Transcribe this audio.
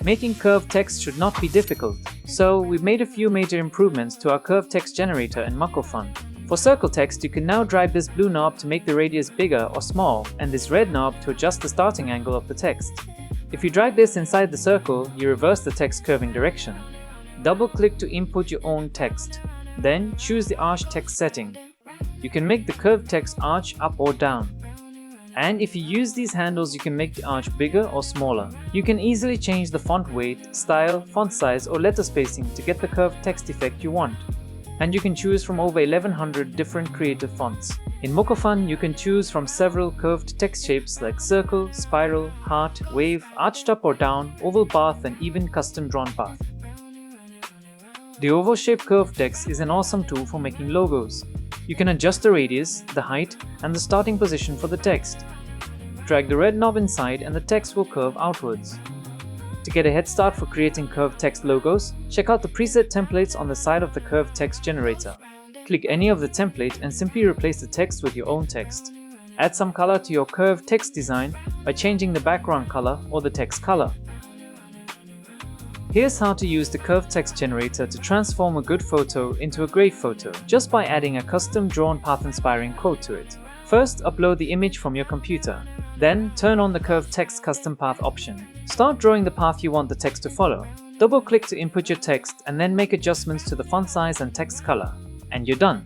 Making curved text should not be difficult, so we've made a few major improvements to our curved text generator in MockoFun. For circle text, you can now drag this blue knob to make the radius bigger or small, and this red knob to adjust the starting angle of the text. If you drag this inside the circle, you reverse the text curving direction. Double-click to input your own text. Then choose the arch text setting. You can make the curved text arch up or down. And if you use these handles, you can make the arch bigger or smaller. You can easily change the font weight, style, font size, or letter spacing to get the curved text effect you want. And you can choose from over 1100 different creative fonts. In MockoFun, you can choose from several curved text shapes like circle, spiral, heart, wave, arched up or down, oval path, and even custom drawn path. The oval shaped curved text is an awesome tool for making logos. You can adjust the radius, the height, and the starting position for the text. Drag the red knob inside and the text will curve outwards. To get a head start for creating curved text logos, check out the preset templates on the side of the curved text generator. Click any of the template and simply replace the text with your own text. Add some color to your curved text design by changing the background color or the text color. Here's how to use the curved text generator to transform a good photo into a great photo, just by adding a custom drawn path-inspiring quote to it. First, upload the image from your computer. Then, turn on the curved text custom path option. Start drawing the path you want the text to follow. Double-click to input your text and then make adjustments to the font size and text color. And you're done!